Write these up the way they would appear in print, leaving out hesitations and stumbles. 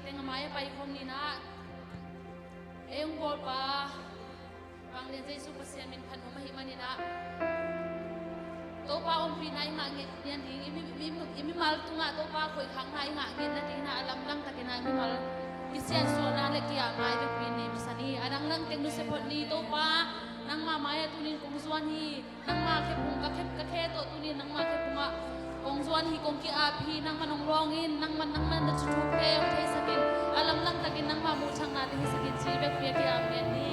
tengah maya pai kom ni na eyong bol pa pang le Jesu pasien min khan umahi manina Topa Ompihna ngangit yan ding imi mal tunga Topa khoi khang hai ngangit na ding na alam lang takina imi mal kisian so na le kia mai be pin ni misani anang lang teng du sepot ni Topa nang ma maya tunin kong zuan hi nang ma ke pung ka khe to tunin nang ma ke punga kong zuan hi kong ki api nang manong rongin nang man na chuchuk ke ang thai sakin alam lang takin nang ma mu chang na ding sakin chi be pia ki am ni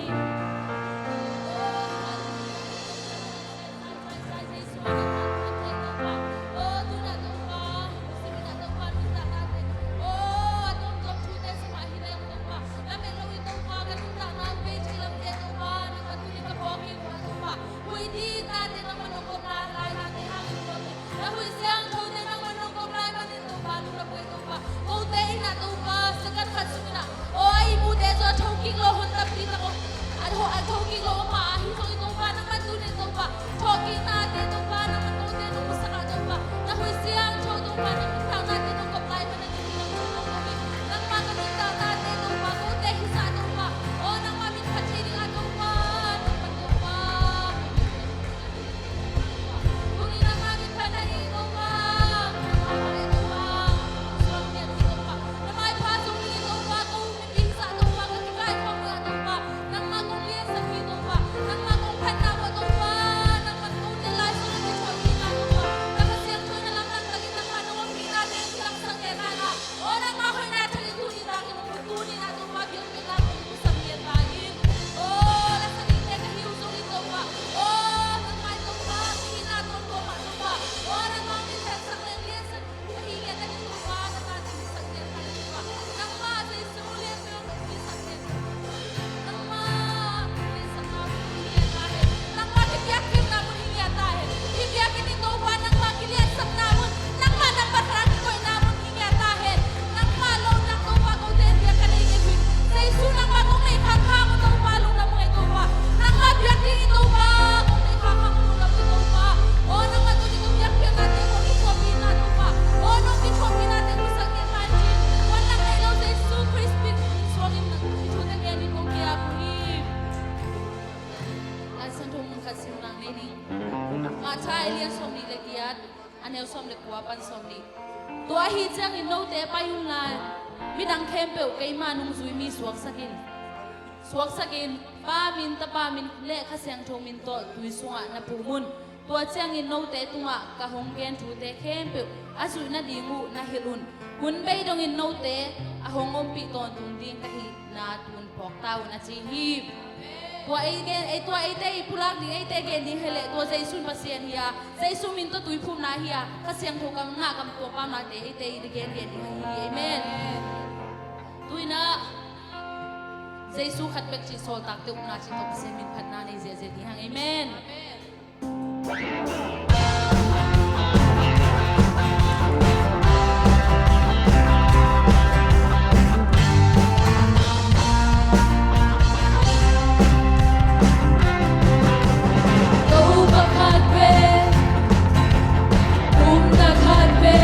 suak sakin pa min le khasyang thong min to tui sunga na pumun tua chang in no te tunga ka hong ken thu te khem pe asu na dingu na hilun hun bei dong in no te a hong om pi ton tung ding ka hi na tun pok tau na chi hi tua ai te pulak ding ai te gen ding hele tua jaisun pasien hiya jaisu min to tui phum na hiya khasyang thong kam nga kam to pa na te ai te gen ding hi amen tuina Jesu khat bek chi sol tak te una chi top se min khat na nei je je ti hang amen Topa khat be na khat be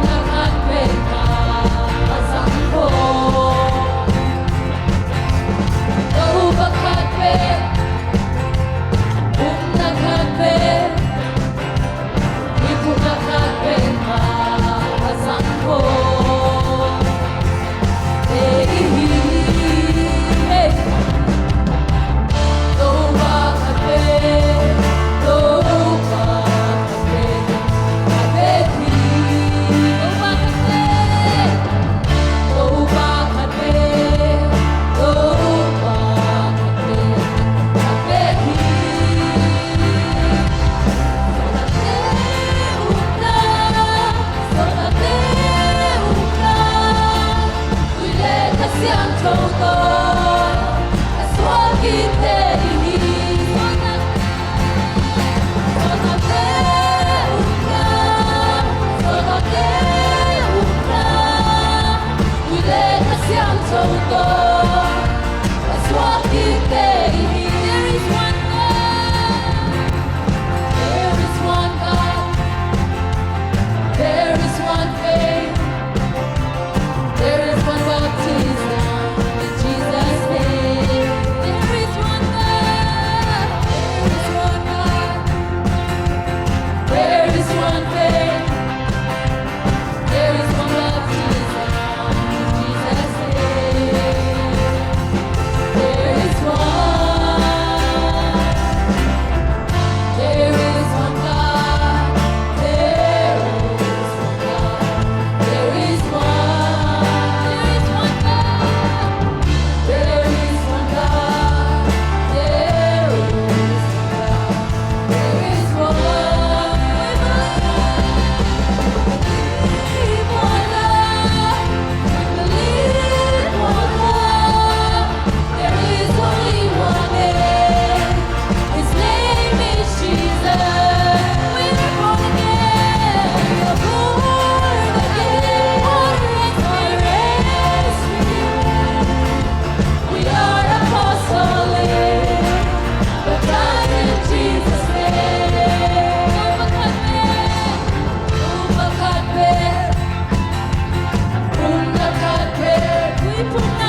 na khat be ka asang ko Topa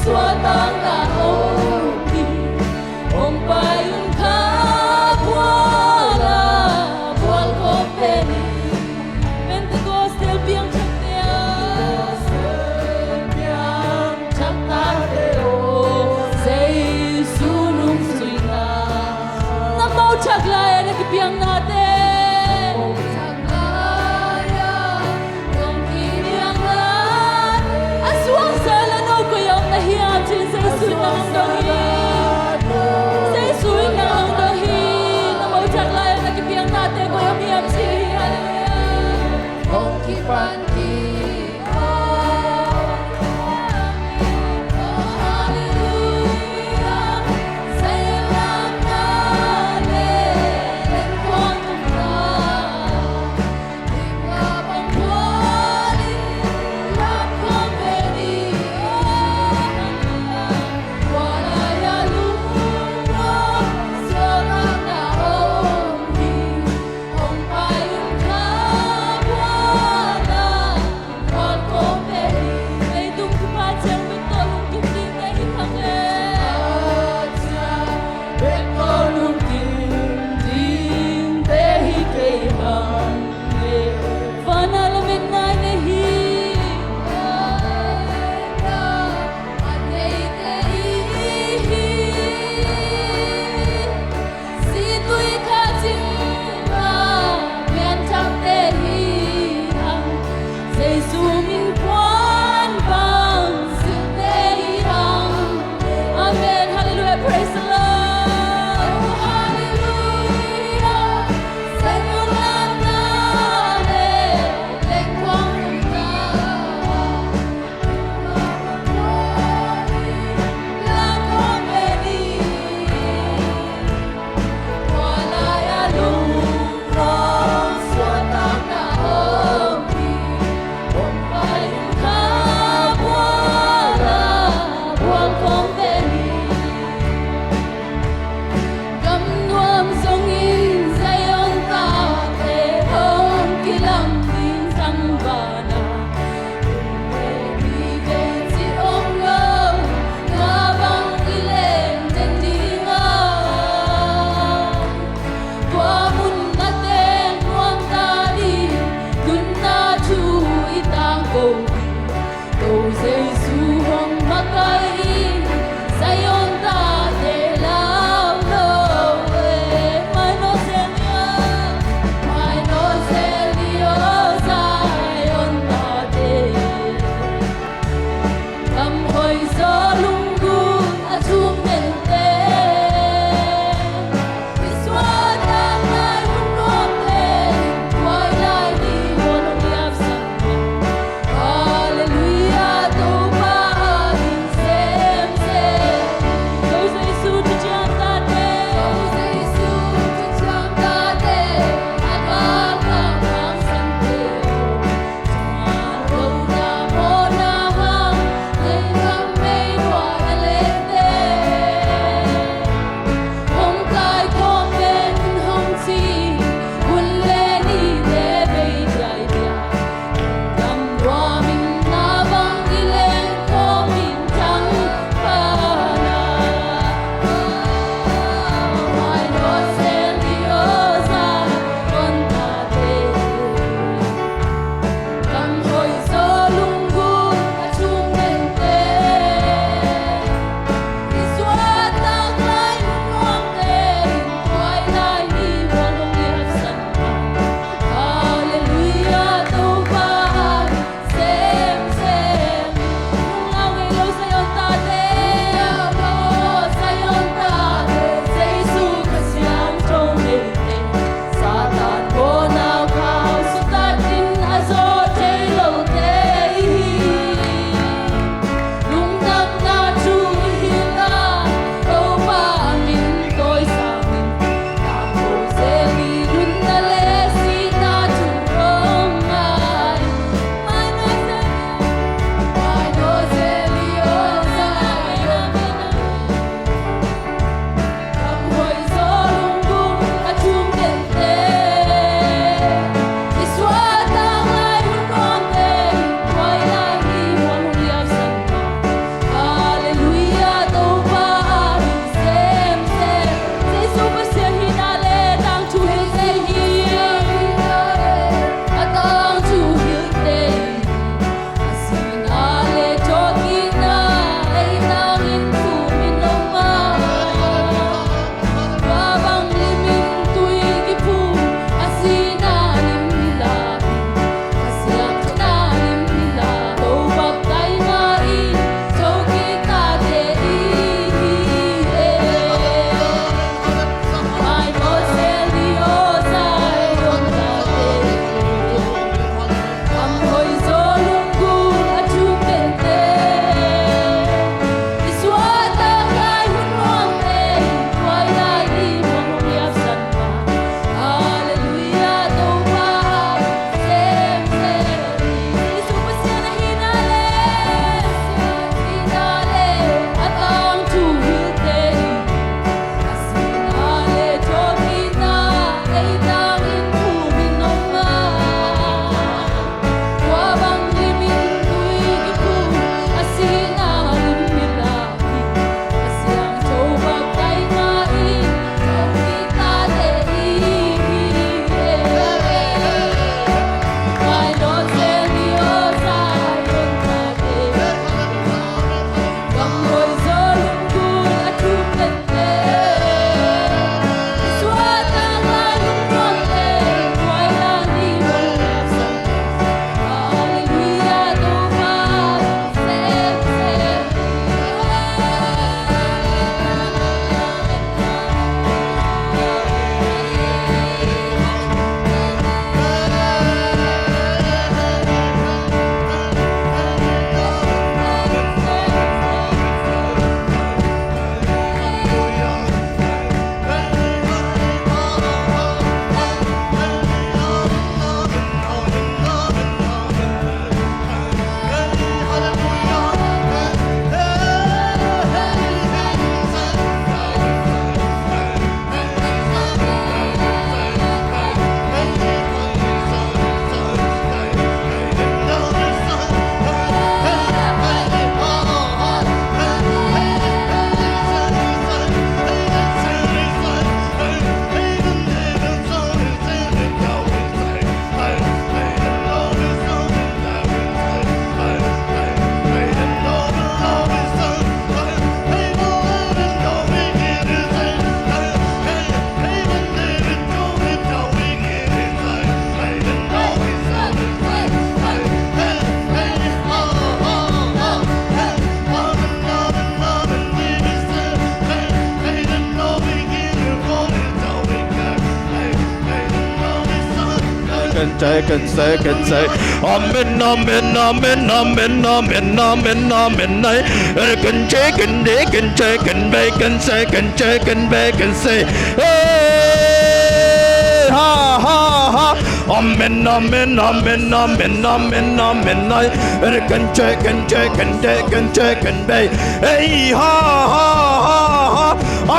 Suatang na kipiang nate Dong kipiang nat Aswang sa lano ko yung nahiyam Jesus Sui nang dahin Sui nang dahin Nang mautak layo na kipiang nate ko yung hiyam siya Hallelujah Hong kipan Hallelujah, say lang namin, can say, can say, can say. Amen, amen, amen, amen, amen, amen, amen. Can say, can day, can say, can be, can say, can say, can be, can say. Hey, ha, ha, ha. Amen, amen, amen, amen, amen, amen. Can say, can say, can day, can say, can be. Hey, ha, ha, ha, ha.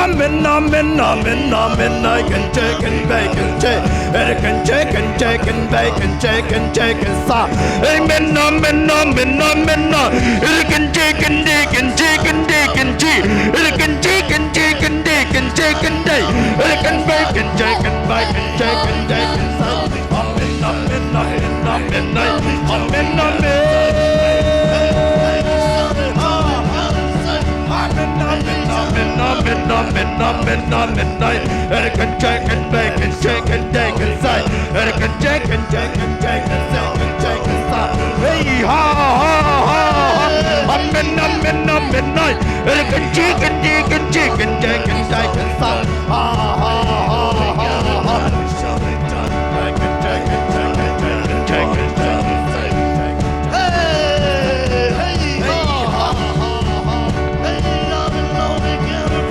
Amen, amen, amen, amen. I can take and bake and take. I can take and take and bake and take and take and stop. Amen, amen, amen, amen. I can take and take and take and take and take. I can take and take and take and take and take. I can bake and take and bake and take and take and stop. Amen, amen, amen, amen, amen, amen. And I can check and bake and shake and take and say. And I can check and take and take and shake and take and stop. Hey, ha, ha, ha, ha. Amen, amen, amen, amen. And I can check and take and take and take and take and stop. Ha, ha, ha, ha, ha. I can check and take and take and take and take and say. Hey, hey, ha, ha, ha, ha. Hey, love and love together.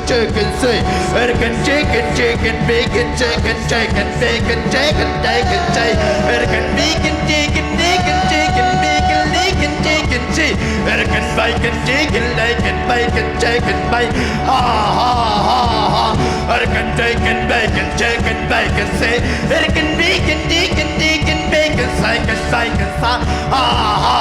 Chicken, say, American chicken, chicken, bacon, chicken, chicken, bacon, chicken, bacon, American bacon, chicken, bacon, chicken, bacon, bacon, chicken, American bacon, chicken, bacon, chicken, bacon, ha ha ha ha, American chicken, bacon, chicken, bacon, say, American bacon, chicken, chicken, bacon, cycle, cycle, ha ha ha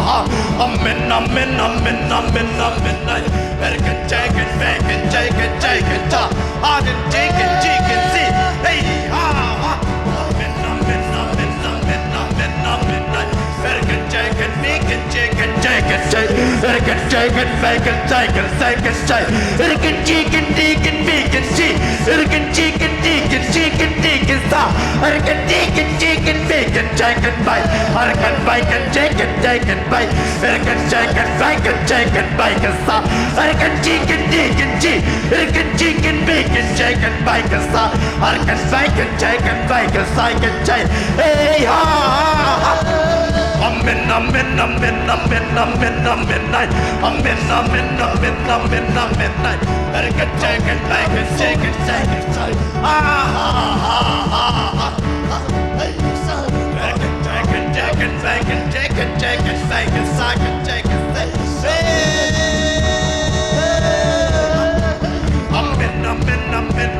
ha, amen, amen, amen, amen, amen, American chicken, bacon, chicken, chicken, ta, Arden chicken, chicken, see, hey, ha ha, amen, amen, amen, amen, amen, amen, American chicken, bacon, chicken, chicken, American chicken, bacon, chicken, chicken, American chicken, chicken, bacon, see, American chicken, chicken, chicken, chicken, ta, American chicken, chicken, bacon, chicken, bite, American bacon, chicken, chicken, bite, American chicken, bacon, chicken, bacon, ta, American chicken, chicken, American chicken, bacon, chicken, bacon, ta, American bacon, chicken, bacon, chicken, chicken, hey ha ha. Amen, amen, amen, amen, amen, amen, amen, amen, amen, amen, amen, American chicken, bacon, chicken, chicken, ah ha ha ha. American chicken, chicken, bacon, chicken, chicken, bacon, chicken, chicken, hey. Amen, amen, amen,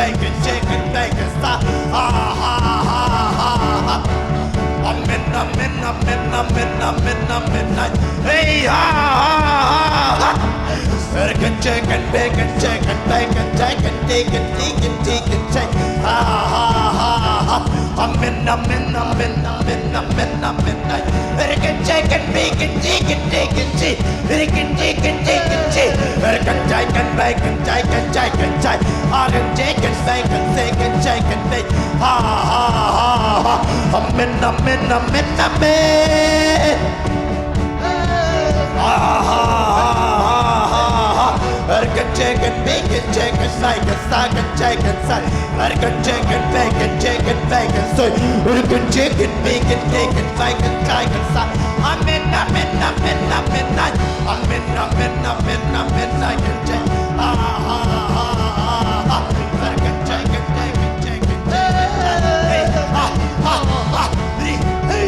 bacon, chicken, bacon, stop. Ha ha ha ha ha. I'm in, hey, ha ha ha. Chicken, bacon, chicken, bacon, chicken, chicken, chicken, chicken, chicken. Ha ha ha ha. I'm in, chicken, bacon, chicken, chicken, chicken, chicken, chicken, chicken, bacon, chicken, chicken, chicken, chicken, bacon, chicken, chicken, bacon. Ha ha ha ha. I'm in. Ha ha ha ha. Chicken, bacon, chicken, bacon, chicken, chicken, bacon, bacon, so chicken, bacon, bacon, bacon, chicken, I'm in, ha ha ha ha. Chicken, chicken, hey, ha ha ha. Hey,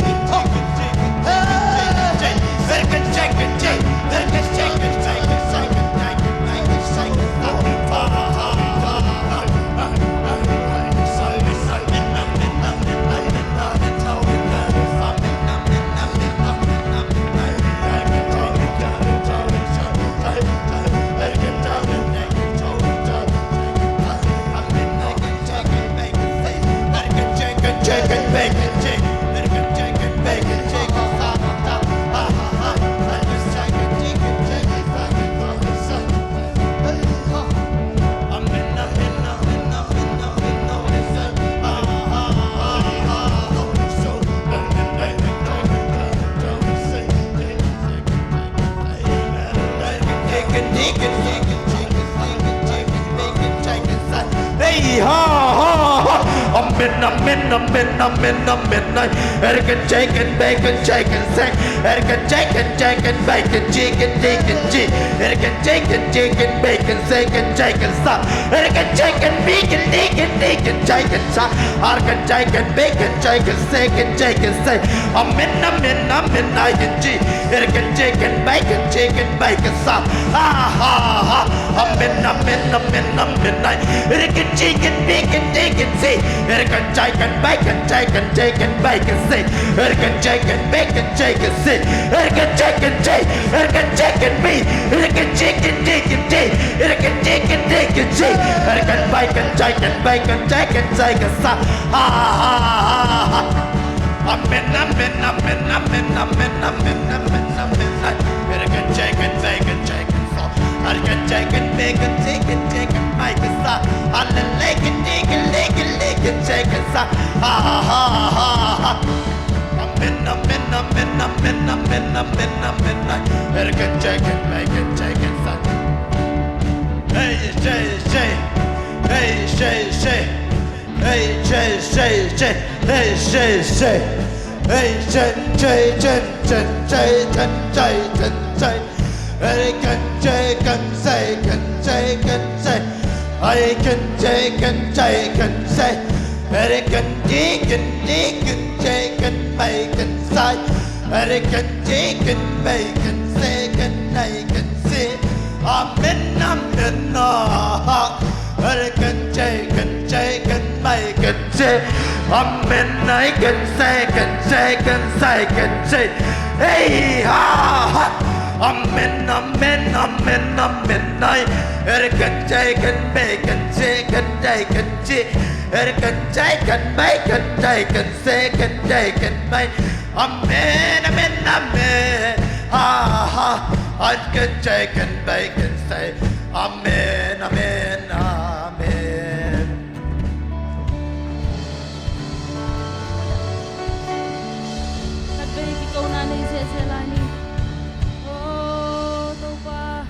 chicken, bacon, chicken, sack, chicken, bacon, chicken, chicken, chicken, bacon, chicken, stop, chicken, bacon, chicken, stop, chicken, bacon, chicken, sack, I'm in, I can G, chicken, bacon, stop, ha ha ha, I'm in, chicken, bacon, see, chicken, bacon, chicken, bacon, see, chicken, bacon, chicken, see, chicken, chicken, meat, chicken, see, bacon, chicken, stop, ha ha ha. I'm in, chicken, bacon, chicken, salt, chicken, bacon, chicken, bacon, stop, I'm the chicken, chicken, stop, ha ha ha ha. I'm in, chicken, bacon, chicken, stop. Hey, Shay, hey, Shay. Hey, Shay, hey, Shay. Hey, Shay. Hey, chicken, say. I can chicken, say. American chicken, bacon, side. American chicken, bacon, second, I can see. I'm in, American chicken, bacon, say. I'm in, I can second, say. Hey, ha. I'm in, I can chicken, bacon, chicken, chicken, bacon, second, bacon, I'm in, ha ha. I can chicken, bacon, say, amen. Nagbalik ikaw na Selani. Oh, Topa.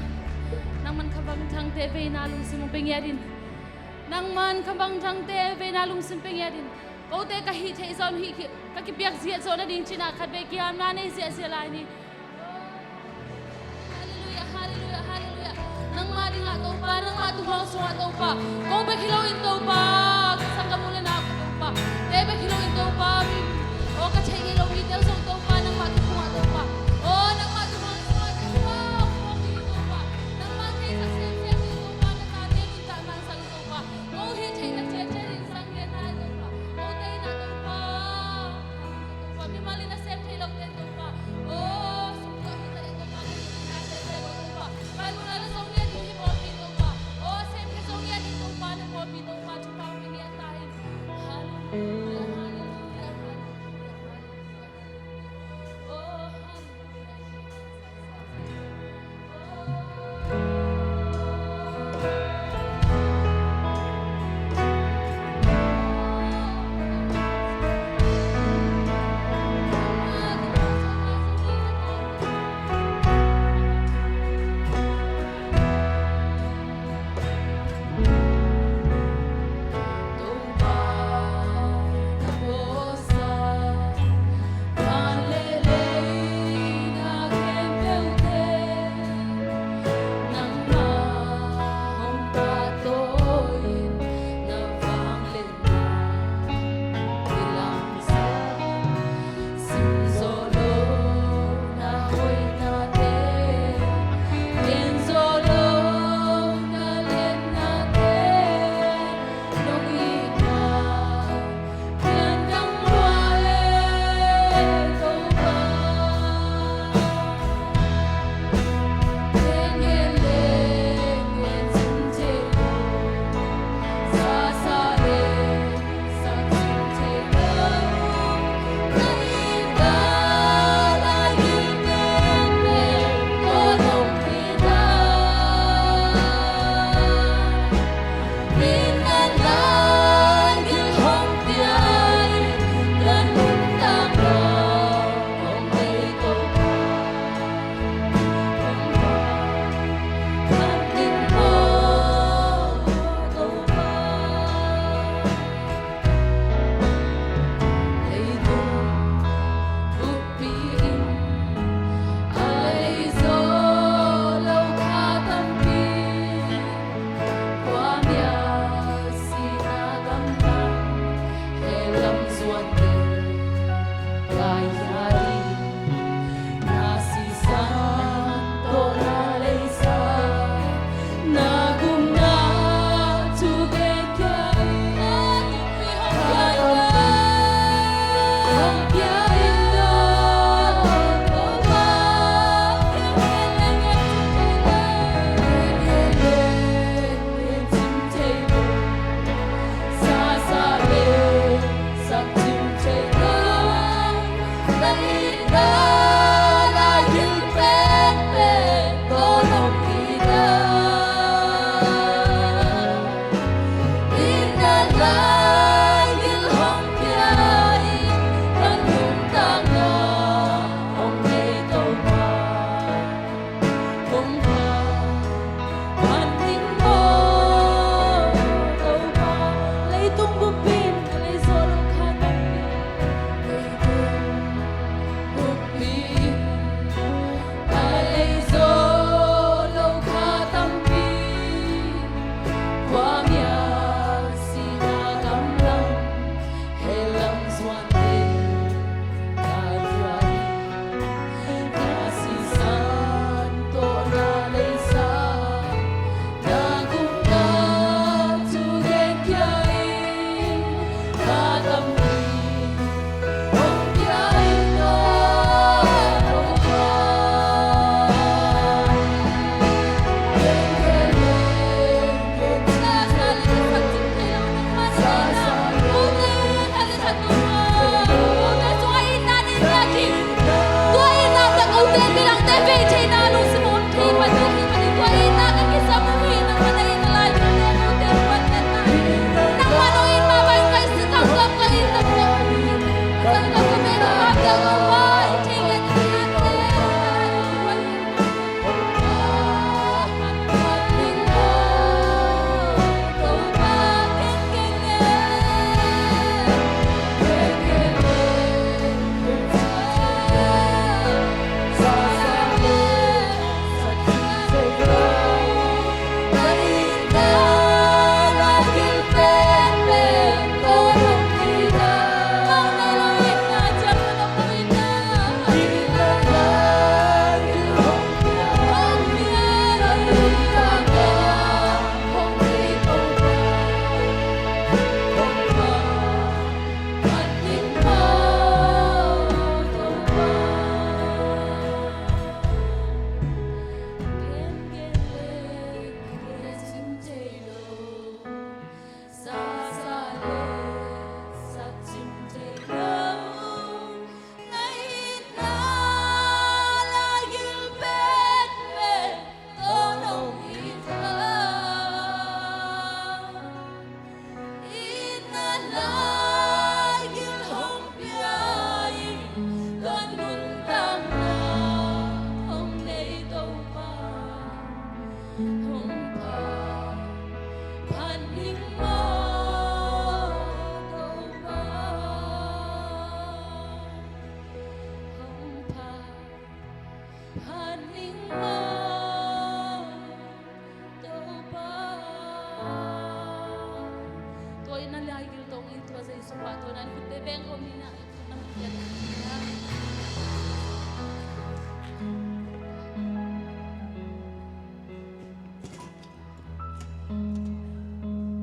Nang man kabang thang TV nalung simong pengyarin. Nang man kabang thang TV nalung simong pengyarin. Kau te kahit sa isang hiki kakipiyak siya so na din china kadbe kiyam na Selani. Hallelujah. Nang mali nga Topa, nang matuhaw sa nga Topa. Kung ba kilawin Topa, kasang kamulan na ako Topa. Tebe kilawin Topa, o kachay kilawin daw sa Topa, nang matuhaw Topa. O nang matuhaw sa nga Topa, o Topa. Nang matay sa siyempre Topa, na Tate, minta man sa Topa. O hichay na Topa gil tong in tua sa isuwa to nan kutte beng ko mina ito na mutya